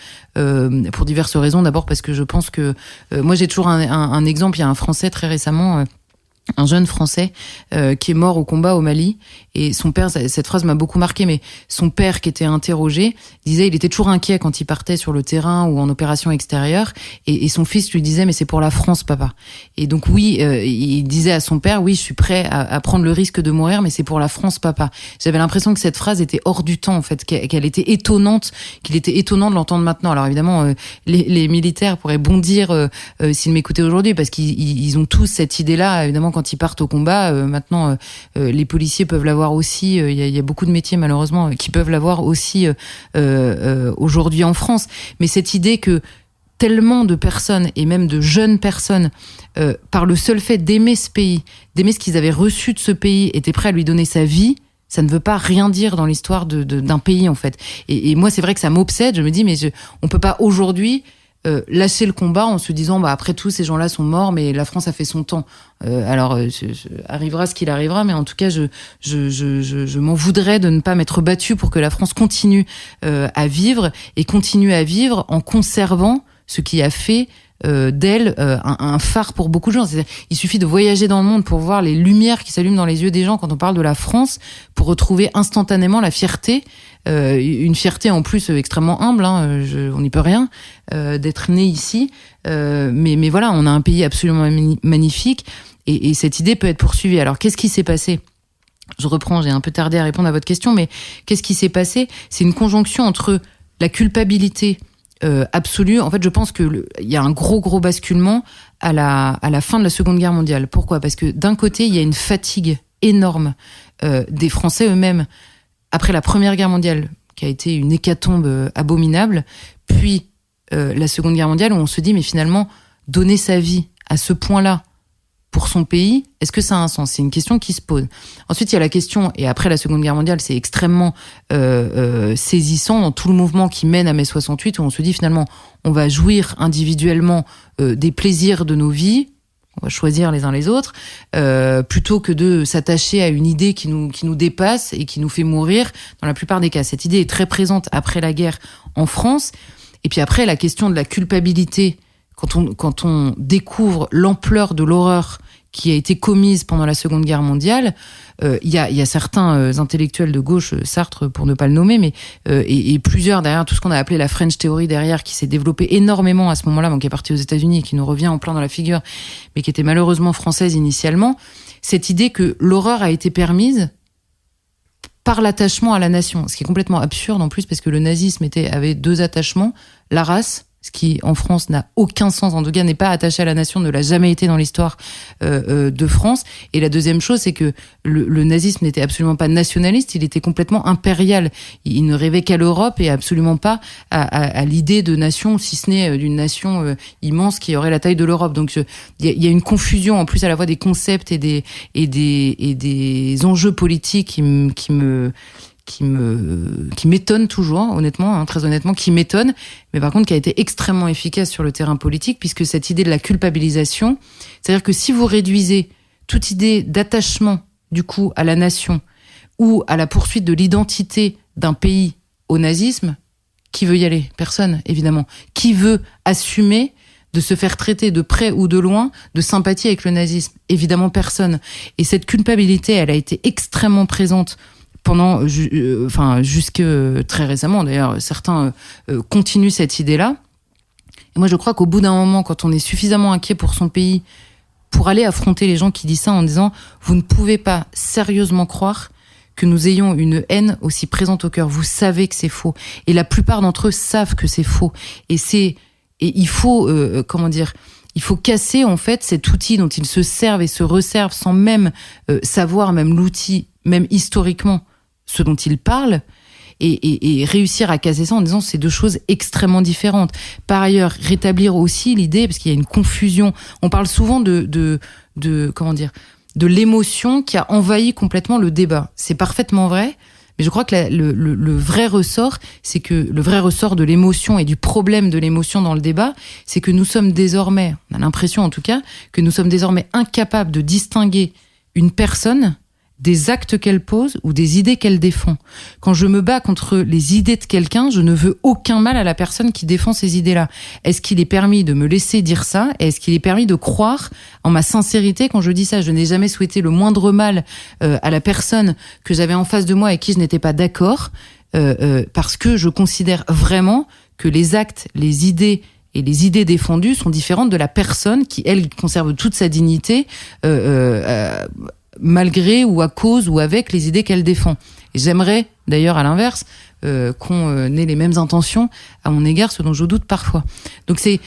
pour diverses raisons. D'abord parce que je pense que moi j'ai toujours un exemple. Il y a un Français très récemment, un jeune Français qui est mort au combat au Mali, et son père, cette phrase m'a beaucoup marqué, mais son père qui était interrogé disait il était toujours inquiet quand il partait sur le terrain ou en opération extérieure, et son fils lui disait mais c'est pour la France papa. Et donc oui, il disait à son père oui, je suis prêt à prendre le risque de mourir, mais c'est pour la France papa. J'avais l'impression que cette phrase était hors du temps en fait, qu'elle était étonnante, qu'il était étonnant de l'entendre maintenant. Alors évidemment les militaires pourraient bondir s'ils m'écoutaient aujourd'hui, parce qu'ils ont tous cette idée-là. Évidemment quand ils partent au combat, maintenant les policiers peuvent l'avoir aussi, il y a beaucoup de métiers malheureusement qui peuvent l'avoir aussi aujourd'hui en France. Mais cette idée que tellement de personnes, et même de jeunes personnes, par le seul fait d'aimer ce pays, d'aimer ce qu'ils avaient reçu de ce pays, étaient prêts à lui donner sa vie, ça ne veut pas rien dire dans l'histoire d'un pays en fait. Et moi c'est vrai que ça m'obsède, je me dis mais on peut pas aujourd'hui lâcher le combat en se disant après tout ces gens-là sont morts, mais la France a fait son temps. Alors arrivera ce qu'il arrivera, mais en tout cas je m'en voudrais de ne pas m'être battue pour que la France continue à vivre, et continue à vivre en conservant ce qui a fait d'elle un phare pour beaucoup de gens. C'est-à-dire, il suffit de voyager dans le monde pour voir les lumières qui s'allument dans les yeux des gens quand on parle de la France, pour retrouver instantanément la fierté, une fierté en plus extrêmement humble, on n'y peut rien, d'être né ici, mais voilà, on a un pays absolument magnifique, et cette idée peut être poursuivie. Alors qu'est-ce qui s'est passé ? Je reprends, j'ai un peu tardé à répondre à votre question, mais qu'est-ce qui s'est passé ? C'est une conjonction entre la culpabilité absolue. En fait, je pense que il y a un gros basculement à la fin de la Seconde Guerre mondiale. Pourquoi ? Parce que d'un côté, il y a une fatigue énorme des Français eux-mêmes après la Première Guerre mondiale, qui a été une hécatombe abominable, puis la Seconde Guerre mondiale, où on se dit mais finalement donner sa vie à ce point-là pour son pays, est-ce que ça a un sens? C'est une question qui se pose. Ensuite, il y a la question, et après la Seconde Guerre mondiale, c'est extrêmement saisissant dans tout le mouvement qui mène à mai 68, où on se dit finalement, on va jouir individuellement des plaisirs de nos vies, on va choisir les uns les autres, plutôt que de s'attacher à une idée qui nous dépasse et qui nous fait mourir dans la plupart des cas. Cette idée est très présente après la guerre en France. Et puis après, la question de la culpabilité, quand on découvre l'ampleur de l'horreur qui a été commise pendant la Seconde Guerre mondiale, il y a certains intellectuels de gauche, Sartre pour ne pas le nommer, mais et plusieurs derrière tout ce qu'on a appelé la French Theory derrière, qui s'est développée énormément à ce moment-là, qui est partie aux États-Unis et qui nous revient en plein dans la figure, mais qui était malheureusement française initialement. Cette idée que l'horreur a été permise par l'attachement à la nation, ce qui est complètement absurde en plus parce que le nazisme avait deux attachements, la race, ce qui en France n'a aucun sens, en tout cas n'est pas attaché à la nation, ne l'a jamais été dans l'histoire de France. Et la deuxième chose, c'est que le nazisme n'était absolument pas nationaliste, il était complètement impérial. Il ne rêvait qu'à l'Europe et absolument pas à l'idée de nation, si ce n'est d'une nation immense qui aurait la taille de l'Europe. Donc il y a une confusion en plus à la fois des concepts et des enjeux politiques qui m'étonne toujours, honnêtement, très honnêtement, qui m'étonne, mais par contre qui a été extrêmement efficace sur le terrain politique, puisque cette idée de la culpabilisation, c'est-à-dire que si vous réduisez toute idée d'attachement, du coup, à la nation, ou à la poursuite de l'identité d'un pays au nazisme, qui veut y aller? Personne, évidemment. Qui veut assumer de se faire traiter de près ou de loin de sympathie avec le nazisme? Évidemment, personne. Et cette culpabilité, elle a été extrêmement présente pendant, jusque très récemment, d'ailleurs, certains continuent cette idée-là. Et moi, je crois qu'au bout d'un moment, quand on est suffisamment inquiet pour son pays, pour aller affronter les gens qui disent ça en disant « Vous ne pouvez pas sérieusement croire que nous ayons une haine aussi présente au cœur. Vous savez que c'est faux. » Et la plupart d'entre eux savent que c'est faux. Et il faut, il faut casser, en fait, cet outil dont ils se servent et se resservent sans même savoir, même l'outil, même historiquement, ce dont ils parlent, et réussir à casser ça en disant c'est deux choses extrêmement différentes. Par ailleurs, rétablir aussi l'idée, parce qu'il y a une confusion, on parle souvent de l'émotion qui a envahi complètement le débat. C'est parfaitement vrai, mais je crois que le vrai ressort, c'est que le vrai ressort de l'émotion et du problème de l'émotion dans le débat, c'est que nous sommes désormais, on a l'impression en tout cas, que nous sommes désormais incapables de distinguer une personne des actes qu'elle pose ou des idées qu'elle défend. Quand je me bats contre les idées de quelqu'un, je ne veux aucun mal à la personne qui défend ces idées-là. Est-ce qu'il est permis de me laisser dire ça? Est-ce qu'il est permis de croire en ma sincérité quand je dis ça? Je n'ai jamais souhaité le moindre mal à la personne que j'avais en face de moi et qui je n'étais pas d'accord, parce que je considère vraiment que les actes, les idées et les idées défendues sont différentes de la personne qui, elle, conserve toute sa dignité malgré ou à cause ou avec les idées qu'elle défend. Et j'aimerais, d'ailleurs, à l'inverse, qu'on ait les mêmes intentions à mon égard, ce dont je doute parfois. Donc c'est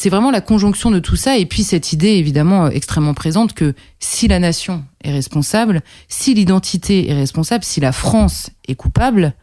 vraiment la conjonction de tout ça, et puis cette idée, évidemment, extrêmement présente que si la nation est responsable, si l'identité est responsable, si la France est coupable,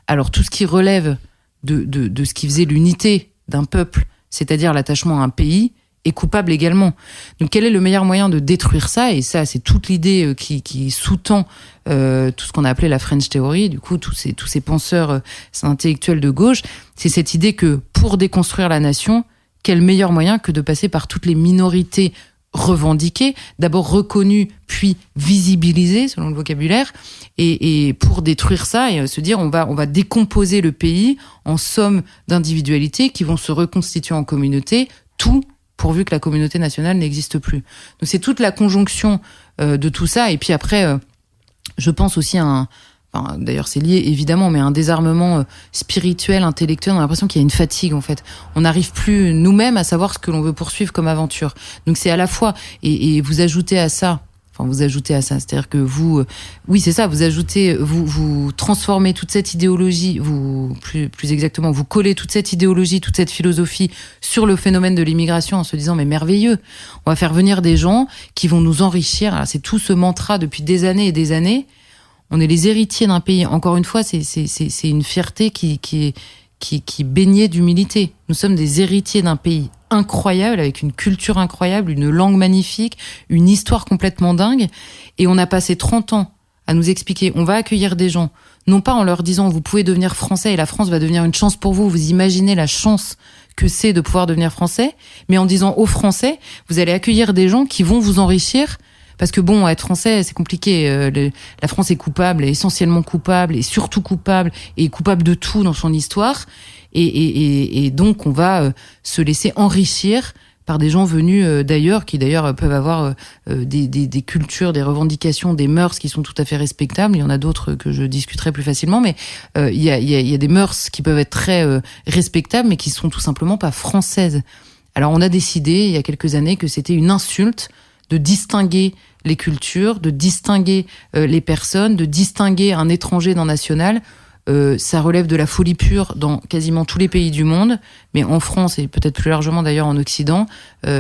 alors tout ce qui relève de ce qui faisait l'unité d'un peuple, c'est-à-dire l'attachement à un pays, est coupable également. Donc quel est le meilleur moyen de détruire ça? Et ça, c'est toute l'idée qui sous-tend tout ce qu'on a appelé la French Theory, du coup tous ces penseurs intellectuels de gauche, c'est cette idée que pour déconstruire la nation, quel meilleur moyen que de passer par toutes les minorités revendiquées, d'abord reconnues, puis visibilisées, selon le vocabulaire, et pour détruire ça et se dire on va décomposer le pays en somme d'individualités qui vont se reconstituer en communauté, tout pourvu que la communauté nationale n'existe plus. Donc c'est toute la conjonction de tout ça. Et puis après, je pense aussi à d'ailleurs c'est lié évidemment, mais un désarmement spirituel, intellectuel. On a l'impression qu'il y a une fatigue en fait. On n'arrive plus nous-mêmes à savoir ce que l'on veut poursuivre comme aventure. Donc c'est à la fois, et vous ajoutez à ça, c'est-à-dire que vous ajoutez, vous transformez toute cette idéologie, plus exactement, vous collez toute cette idéologie, toute cette philosophie sur le phénomène de l'immigration en se disant, mais merveilleux, on va faire venir des gens qui vont nous enrichir. Alors, c'est tout ce mantra depuis des années et des années. On est les héritiers d'un pays. Encore une fois, c'est une fierté qui baignait d'humilité. Nous sommes des héritiers d'un pays incroyable, avec une culture incroyable, une langue magnifique, une histoire complètement dingue. Et on a passé 30 ans à nous expliquer, on va accueillir des gens, non pas en leur disant, vous pouvez devenir français et la France va devenir une chance pour vous, vous imaginez la chance que c'est de pouvoir devenir français, mais en disant aux Français, vous allez accueillir des gens qui vont vous enrichir. Parce que bon, être français, c'est compliqué. La France est coupable, est essentiellement coupable, et surtout coupable, et coupable de tout dans son histoire. Et donc, on va se laisser enrichir par des gens venus d'ailleurs, qui d'ailleurs peuvent avoir des cultures, des revendications, des mœurs qui sont tout à fait respectables. Il y en a d'autres que je discuterai plus facilement, mais il y a des mœurs qui peuvent être très respectables, mais qui sont tout simplement pas françaises. Alors, on a décidé, il y a quelques années, que c'était une insulte de distinguer les cultures, de distinguer les personnes, de distinguer un étranger d'un national. Ça relève de la folie pure dans quasiment tous les pays du monde, mais en France et peut-être plus largement d'ailleurs en Occident,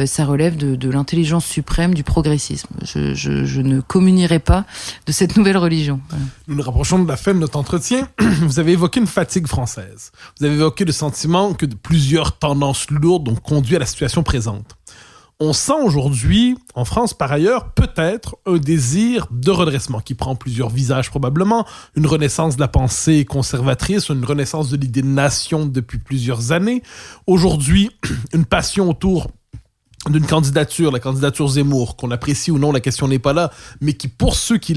ça relève de l'intelligence suprême, du progressisme. Je ne communierai pas de cette nouvelle religion. Voilà. Nous nous rapprochons de la fin de notre entretien. Vous avez évoqué une fatigue française. Vous avez évoqué le sentiment que plusieurs tendances lourdes ont conduit à la situation présente. On sent aujourd'hui, en France par ailleurs, peut-être un désir de redressement qui prend plusieurs visages probablement, une renaissance de la pensée conservatrice, une renaissance de l'idée de nation depuis plusieurs années. Aujourd'hui, une passion autour d'une candidature, la candidature Zemmour, qu'on apprécie ou non, la question n'est pas là, mais qui, pour ceux qui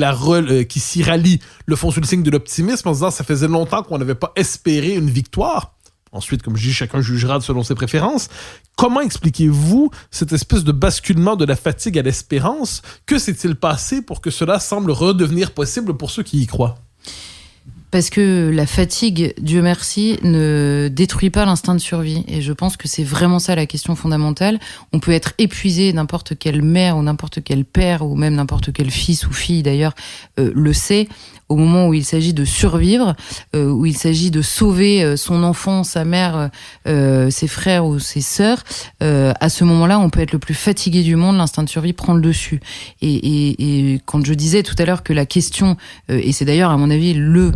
s'y rallient, le font sous le signe de l'optimisme en se disant ça faisait longtemps qu'on n'avait pas espéré une victoire. Ensuite, comme je dis, chacun jugera selon ses préférences. Comment expliquez-vous cette espèce de basculement de la fatigue à l'espérance? Que s'est-il passé pour que cela semble redevenir possible pour ceux qui y croient? Parce que la fatigue, Dieu merci, ne détruit pas l'instinct de survie. Et je pense que c'est vraiment ça la question fondamentale. On peut être épuisé, n'importe quelle mère ou n'importe quel père ou même n'importe quel fils ou fille d'ailleurs le sait. Au moment où il s'agit de survivre, où il s'agit de sauver son enfant, sa mère, ses frères ou ses sœurs, à ce moment-là, on peut être le plus fatigué du monde, l'instinct de survie prend le dessus. Et quand je disais tout à l'heure que la question, et c'est d'ailleurs à mon avis le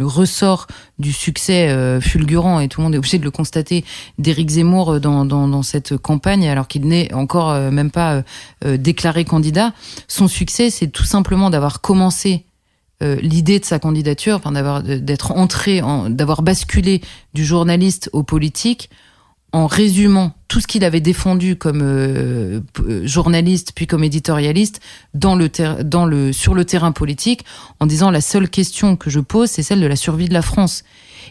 ressort du succès fulgurant, et tout le monde est obligé de le constater, d'Éric Zemmour dans cette campagne, alors qu'il n'est encore même pas déclaré candidat. Son succès, c'est tout simplement d'avoir commencé l'idée de sa candidature, enfin d'avoir basculé du journaliste au politique, en résumant tout ce qu'il avait défendu comme journaliste puis comme éditorialiste sur le terrain politique, en disant la seule question que je pose, c'est celle de la survie de la France.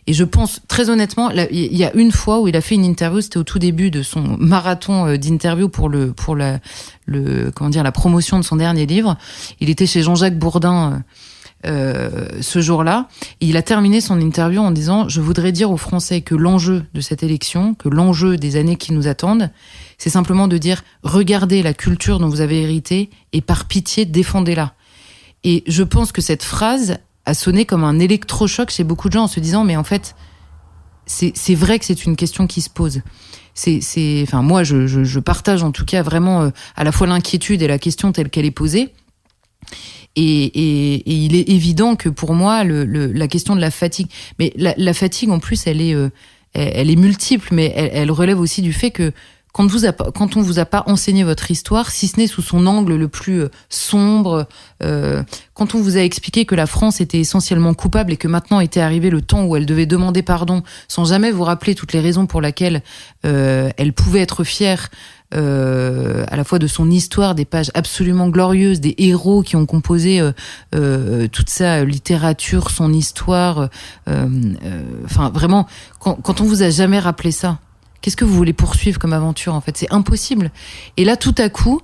Et je pense très honnêtement, il y a une fois où il a fait une interview, c'était au tout début de son marathon d'interview pour la promotion de son dernier livre. Il était chez Jean-Jacques Bourdin. Ce jour-là, et il a terminé son interview en disant « Je voudrais dire aux Français que l'enjeu de cette élection, que l'enjeu des années qui nous attendent, c'est simplement de dire « Regardez la culture dont vous avez hérité et par pitié, défendez-la ». Et je pense que cette phrase a sonné comme un électrochoc chez beaucoup de gens en se disant « Mais en fait, c'est vrai que c'est une question qui se pose ». Enfin, moi, je partage en tout cas vraiment à la fois l'inquiétude et la question telle qu'elle est posée. Et il est évident que pour moi, la question de la fatigue, mais la fatigue en plus, elle est multiple, mais elle relève aussi du fait que quand on vous a pas enseigné votre histoire, si ce n'est sous son angle le plus sombre, quand on vous a expliqué que la France était essentiellement coupable et que maintenant était arrivé le temps où elle devait demander pardon, sans jamais vous rappeler toutes les raisons pour lesquelles elle pouvait être fière, à la fois de son histoire, des pages absolument glorieuses, des héros qui ont composé toute sa littérature, son histoire. Enfin, vraiment, quand on vous a jamais rappelé ça, qu'est-ce que vous voulez poursuivre comme aventure, en fait? C'est impossible. Et là, tout à coup,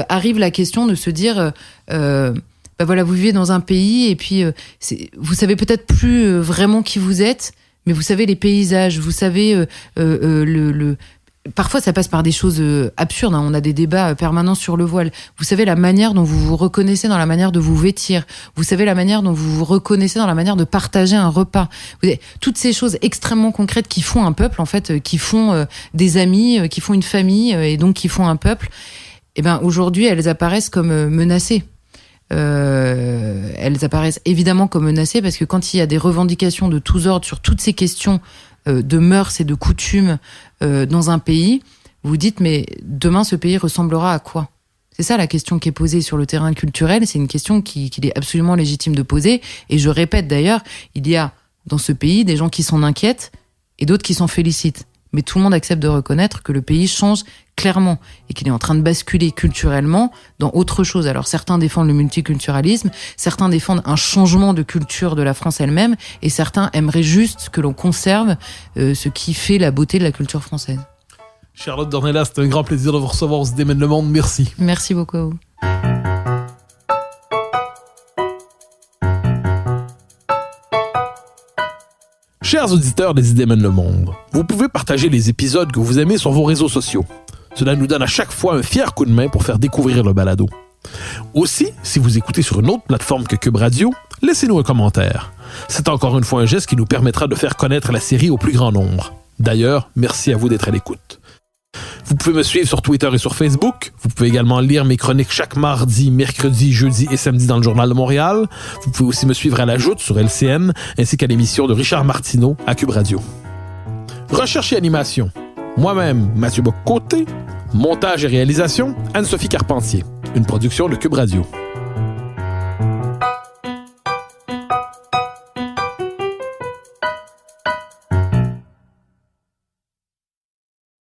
arrive la question de se dire... voilà, vous vivez dans un pays et puis vous savez peut-être plus vraiment qui vous êtes, mais vous savez les paysages, vous savez Parfois, ça passe par des choses absurdes. On a des débats permanents sur le voile. Vous savez la manière dont vous vous reconnaissez dans la manière de vous vêtir. Vous savez la manière dont vous vous reconnaissez dans la manière de partager un repas. Vous avez toutes ces choses extrêmement concrètes qui font un peuple, en fait, qui font des amis, qui font une famille, et donc qui font un peuple. Et ben aujourd'hui, elles apparaissent comme menacées. Elles apparaissent évidemment comme menacées parce que quand il y a des revendications de tous ordres sur toutes ces questions de mœurs et de coutumes dans un pays, vous dites, mais demain, ce pays ressemblera à quoi ? C'est ça la question qui est posée sur le terrain culturel. C'est une question qu'il est absolument légitime de poser. Et je répète d'ailleurs, il y a dans ce pays des gens qui s'en inquiètent et d'autres qui s'en félicitent. Mais tout le monde accepte de reconnaître que le pays change clairement et qu'il est en train de basculer culturellement dans autre chose. Alors certains défendent le multiculturalisme, certains défendent un changement de culture de la France elle-même et certains aimeraient juste que l'on conserve ce qui fait la beauté de la culture française. Charlotte Dornelas, c'était un grand plaisir de vous recevoir au Démène le Monde. Merci. Merci beaucoup à vous. Chers auditeurs des Idées mènent le monde, vous pouvez partager les épisodes que vous aimez sur vos réseaux sociaux. Cela nous donne à chaque fois un fier coup de main pour faire découvrir le balado. Aussi, si vous écoutez sur une autre plateforme que Cube Radio, laissez-nous un commentaire. C'est encore une fois un geste qui nous permettra de faire connaître la série au plus grand nombre. D'ailleurs, merci à vous d'être à l'écoute. Vous pouvez me suivre sur Twitter et sur Facebook. Vous pouvez également lire mes chroniques chaque mardi, mercredi, jeudi et samedi dans le Journal de Montréal. Vous pouvez aussi me suivre à la Joute sur LCN, ainsi qu'à l'émission de Richard Martineau à Cube Radio. Recherche et animation. Moi-même, Mathieu Bock-Côté. Montage et réalisation, Anne-Sophie Carpentier. Une production de Cube Radio.